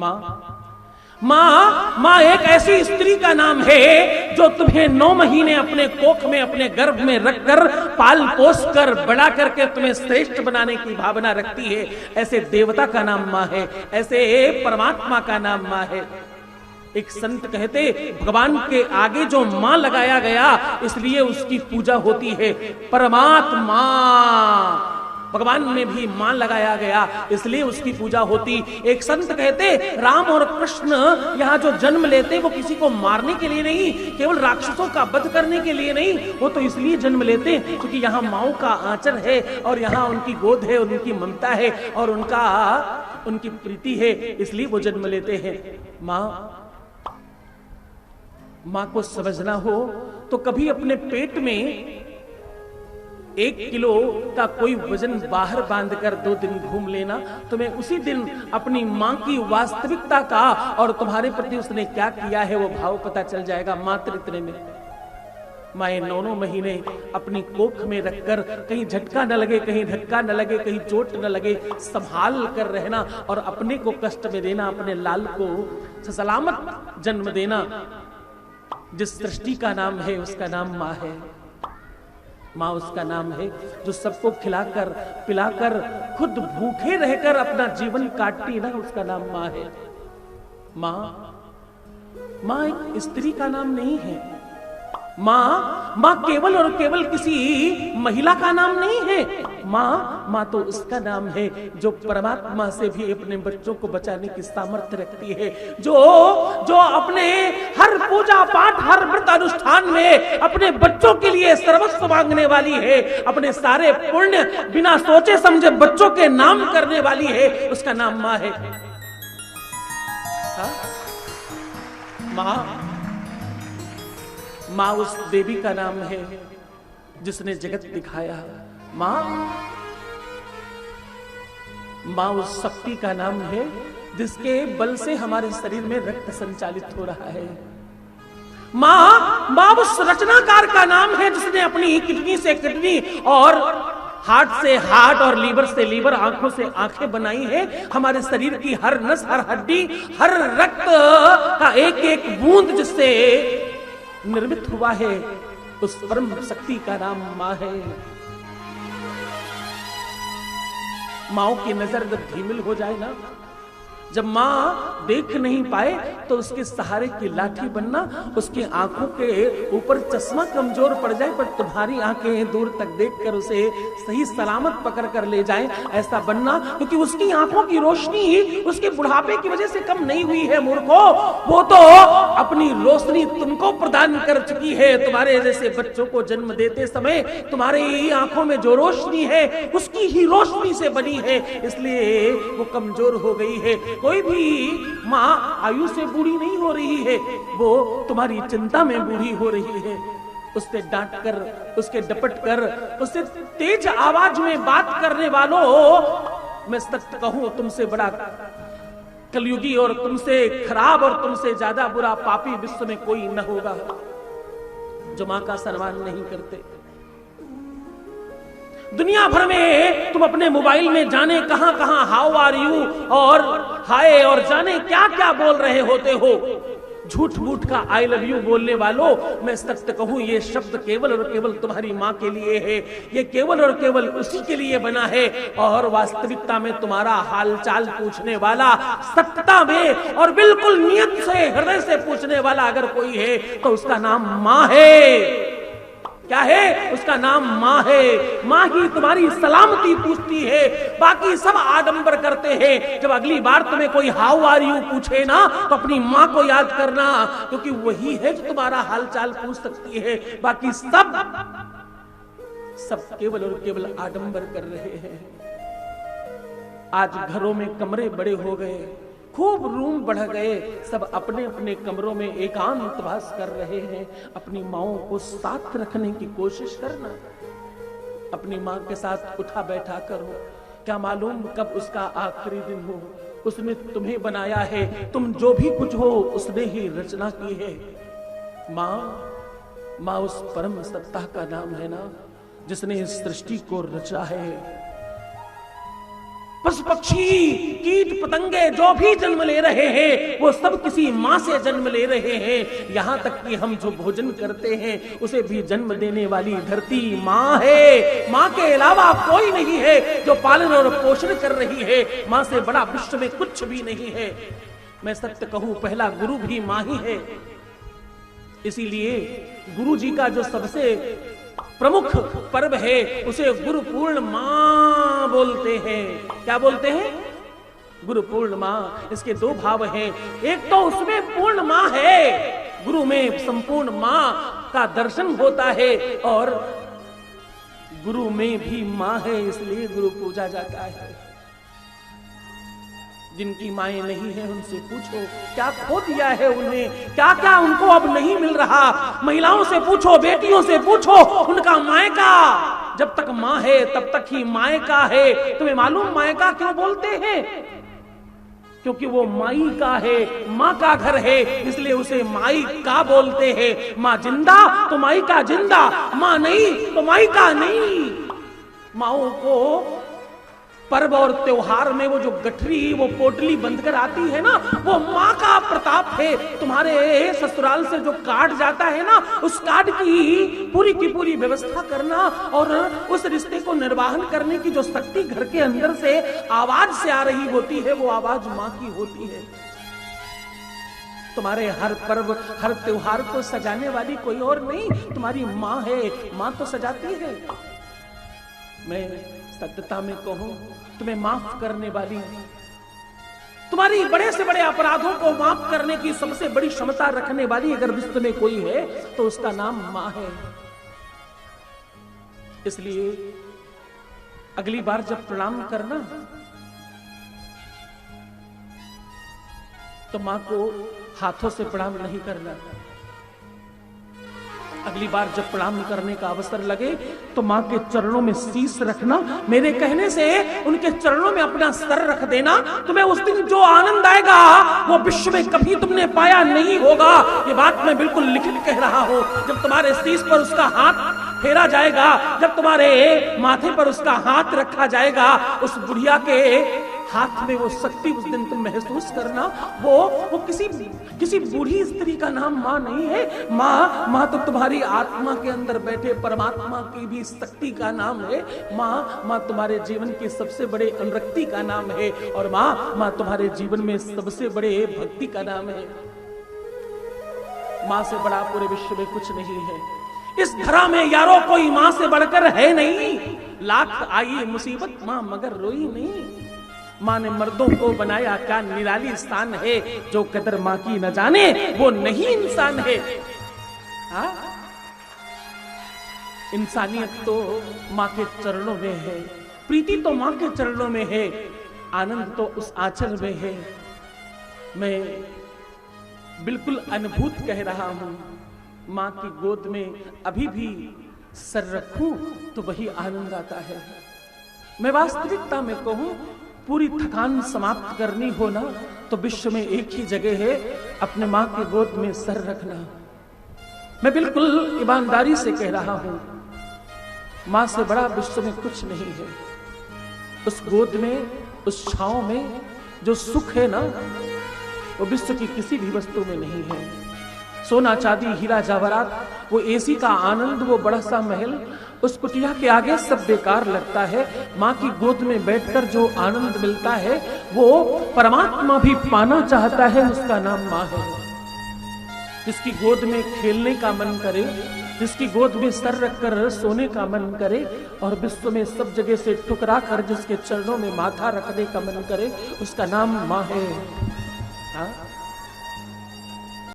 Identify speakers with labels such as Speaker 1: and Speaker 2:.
Speaker 1: माँ एक ऐसी स्त्री का नाम है जो तुम्हें 9 महीने अपने कोख में, अपने गर्भ में रखकर पाल पोस कर बड़ा करके तुम्हें श्रेष्ठ बनाने की भावना रखती है। ऐसे देवता का नाम माँ है, ऐसे परमात्मा का नाम माँ है। एक संत कहते, भगवान के आगे जो मां लगाया गया इसलिए उसकी पूजा होती है। परमात्मा, भगवान में भी मां लगाया गया इसलिए उसकी पूजा होती। एक संत कहते, राम और कृष्ण यहाँ जो जन्म लेते वो किसी को मारने के लिए नहीं, केवल राक्षसों का वध करने के लिए नहीं, वो तो इसलिए जन्म लेते क्योंकि यहाँ माओ का आंचल है और यहाँ उनकी गोद है, उनकी ममता है और उनकी प्रीति है, इसलिए वो जन्म लेते हैं। मां को समझना हो तो कभी अपने पेट में 1 किलो का कोई वजन बाहर बांधकर 2 दिन घूम लेना, तुम्हें उसी दिन अपनी मां की वास्तविकता का और तुम्हारे प्रति उसने क्या किया है वो भाव पता चल जाएगा। मात्र इतने में माए 9 महीने अपनी कोख में रखकर कहीं झटका न लगे, कहीं धक्का न लगे, कहीं चोट न लगे, संभाल कर रहना और अपने को कष्ट में देना, अपने लाल को सलामत जन्म देना। जिस सृष्टि का नाम है उसका नाम माँ है। माँ उसका नाम है जो सबको खिलाकर पिलाकर खुद भूखे रहकर अपना जीवन काटती ना, उसका नाम माँ है। माँ एक स्त्री का नाम नहीं है। माँ केवल और केवल किसी महिला का नाम नहीं है। माँ तो उसका नाम है जो परमात्मा से भी अपने बच्चों को बचाने की सामर्थ्य रखती है, जो अपने हर पूजा पाठ, हर व्रत अनुष्ठान में अपने बच्चों के लिए सर्वस्व मांगने वाली है, अपने सारे पुण्य बिना सोचे समझे बच्चों के नाम करने वाली है, उसका नाम माँ है। माँ उस देवी का नाम है जिसने जगत दिखाया। माँ उस शक्ति का नाम है जिसके बल से हमारे शरीर में रक्त संचालित हो रहा है। माँ उस रचनाकार का नाम है जिसने अपनी किडनी से किडनी और हार्ट से हार्ट और लीवर से लीवर, आंखों से आंखें बनाई है। हमारे शरीर की हर नस, हर हड्डी, हर रक्त का एक एक बूंद जिससे निर्मित हुआ है, उस परम शक्ति का नाम माँ है। माओ की नजर जब धीमिल हो जाए ना, जब माँ देख नहीं पाए तो उसके सहारे की लाठी बनना, उसकी आंखों के ऊपर चश्मा कमजोर पड़ जाए पर तुम्हारी आंखें दूर तक देखकर उसे सही सलामत पकड़ कर ले जाएं, ऐसा बनना। क्योंकि उसकी आंखों की रोशनी उसके बुढ़ापे की वजह से कम नहीं हुई है मूर्खो, वो तो अपनी रोशनी तुमको प्रदान कर चुकी है। तुम्हारे जैसे बच्चों को जन्म देते समय तुम्हारी आंखों में जो रोशनी है उसकी ही रोशनी से बनी है, इसलिए वो कमजोर हो गई है। कोई भी माँ आयु से बूढ़ी नहीं हो रही है, वो तुम्हारी चिंता में बूढ़ी हो रही है। उससे डांट कर, उसके डपट कर, उससे तेज आवाज में बात करने वालों, मैं सच कहूं तुमसे बड़ा कलयुगी और तुमसे खराब और तुमसे ज्यादा बुरा पापी विश्व में कोई न होगा जो माँ का सम्मान नहीं करते। दुनिया भर में तुम अपने मोबाइल में जाने कहां कहां हाउ आर यू और हाय और जाने क्या क्या बोल रहे होते हो। झूठ मूठ का आई लव यू बोलने वालों, मैं सत्य कहूं ये शब्द केवल और केवल तुम्हारी मां के लिए है, ये केवल और केवल उसी के लिए बना है। और वास्तविकता में तुम्हारा हालचाल पूछने वाला, सत्यता में और बिल्कुल नियत से हृदय से पूछने वाला अगर कोई है तो उसका नाम मां है। क्या है? उसका नाम माँ है। माँ ही तुम्हारी सलामती पूछती है, बाकी सब आडंबर करते हैं। जब अगली बार तुम्हें कोई हाउ आर यू पूछे ना तो अपनी माँ को याद करना, क्योंकि वही है जो तुम्हारा हालचाल पूछ सकती है। बाकी सब केवल और केवल आडंबर कर रहे हैं। आज घरों में कमरे बड़े हो गए, खूब रूम बढ़ गए, सब अपने अपने कमरों में एकांतवास कर रहे हैं। अपनी माओं को साथ रखने की कोशिश करना, अपनी माँ के साथ उठा बैठा करो। क्या मालूम कब उसका आखिरी दिन हो। उसने तुम्हें बनाया है, तुम जो भी कुछ हो उसने ही रचना की है। माँ उस परम सत्ता का नाम है ना, जिसने इस सृष्टि को रचा है। पशु पक्षी कीट पतंगे जो भी जन्म ले रहे हैं वो सब किसी माँ से जन्म ले रहे हैं। यहाँ तक कि हम जो भोजन करते हैं उसे भी जन्म देने वाली धरती माँ है। माँ के अलावा कोई नहीं है जो पालन और पोषण कर रही है। माँ से बड़ा विश्व में कुछ भी नहीं है। मैं सत्य कहूं, पहला गुरु भी माँ ही है। इसीलिए गुरु जी का जो सबसे प्रमुख पर्व है उसे गुरु पूर्णिमा बोलते हैं। क्या बोलते हैं? गुरु पूर्णिमा। इसके दो भाव हैं। एक तो उसमें पूर्ण माँ है, गुरु में संपूर्ण माँ का दर्शन होता है, और गुरु में भी माँ है, इसलिए गुरु पूजा जाता है। जिनकी माएं नहीं है उनसे पूछो क्या खो दिया है उन्हें, क्या क्या उनको अब नहीं मिल रहा। महिलाओं से पूछो, बेटियों से पूछो, उनका मायका जब तक माँ है तब तक ही मायका है। तुम्हें मालूम मायका क्यों बोलते हैं? क्योंकि वो माई का है, माँ का घर है, इसलिए उसे माई का बोलते हैं। माँ जिंदा तो माई का जिंदा, माँ नहीं तो माई का नहीं। माओ को पर्व और त्योहार में वो जो गठरी, वो पोटली बंद कर आती है ना, वो माँ का प्रताप है। तुम्हारे ससुराल से जो कार्ड जाता है ना, उस कार्ड की पूरी व्यवस्था करना और उस रिश्ते को निर्वाहन करने की जो शक्ति घर के अंदर से आवाज से आ रही होती है, वो आवाज माँ की होती है। तुम्हारे हर पर्व, हर त्योहार को सजाने वाली कोई और नहीं, तुम्हारी माँ है। माँ तो सजाती है। मैं सत्यता में कहूं, तुम्हें माफ करने वाली, तुम्हारी बड़े से बड़े अपराधों को माफ करने की सबसे बड़ी क्षमता रखने वाली अगर विश्व में कोई है तो उसका नाम मां है। इसलिए अगली बार जब प्रणाम करना तो मां को हाथों से प्रणाम नहीं करना। अगली बार जब प्रणाम करने का अवसर लगे तो मां के चरणों में शीश रखना। मेरे कहने से उनके चरणों में अपना सर रख देना। तुम्हें उस दिन जो आनंद आएगा वो विश्व में कभी तुमने पाया नहीं होगा। ये बात मैं बिल्कुल लिखित कह रहा हूं। जब तुम्हारे शीश पर उसका हाथ फेरा जाएगा, जब तुम्हारे माथे पर उसका हाथ रखा जाएगा, उस बुढ़िया के हाथ में वो शक्ति उस दिन तुम महसूस करना। वो किसी बूढ़ी स्त्री का नाम माँ नहीं है। माँ तो तुम्हारी आत्मा के अंदर बैठे परमात्मा की भी शक्ति का नाम है। माँ तुम्हारे जीवन के सबसे बड़े अनुरक्ति का नाम है, और माँ तुम्हारे जीवन में सबसे बड़े भक्ति का नाम है। माँ से बड़ा पूरे विश्व में कुछ नहीं है। इस धरा में यारो कोई माँ से बढ़कर है नहीं। लाख आई मुसीबत माँ मगर रोई नहीं। माँ ने मर्दों को बनाया, क्या निराली स्थान है। जो कदर माँ की न जाने वो नहीं इंसान है। हाँ? इंसानियत तो माँ के चरणों में है, प्रीति तो माँ के चरणों में है, आनंद तो उस आंचल में है। मैं बिल्कुल अनुभूत कह रहा हूं। माँ की गोद में अभी भी सर रखूं तो वही आनंद आता है। मैं वास्तविकता में कहूं, पूरी थकान समाप्त करनी हो ना तो विश्व में एक ही जगह है, अपने माँ की गोद में सर रखना। मैं बिल्कुल ईमानदारी से कह रहा हूं, माँ से बड़ा विश्व में कुछ नहीं है। उस गोद में, उस छांव में जो सुख है ना, वो विश्व की किसी भी वस्तु में नहीं है। सोना चांदी हीरा जवाहरात, वो एसी का आनंद, वो बड़ा सा महल, उस कुटिया के आगे सब बेकार लगता है। माँ की गोद में बैठकर जो आनंद मिलता है वो परमात्मा भी पाना चाहता है। उसका नाम माँ है। जिसकी गोद में खेलने का मन करे, जिसकी गोद में सर रखकर सोने का मन करे, और विश्व में सब जगह से ठुकरा कर जिसके चरणों में माथा रखने का मन करे, उसका नाम माँ है। हाँ?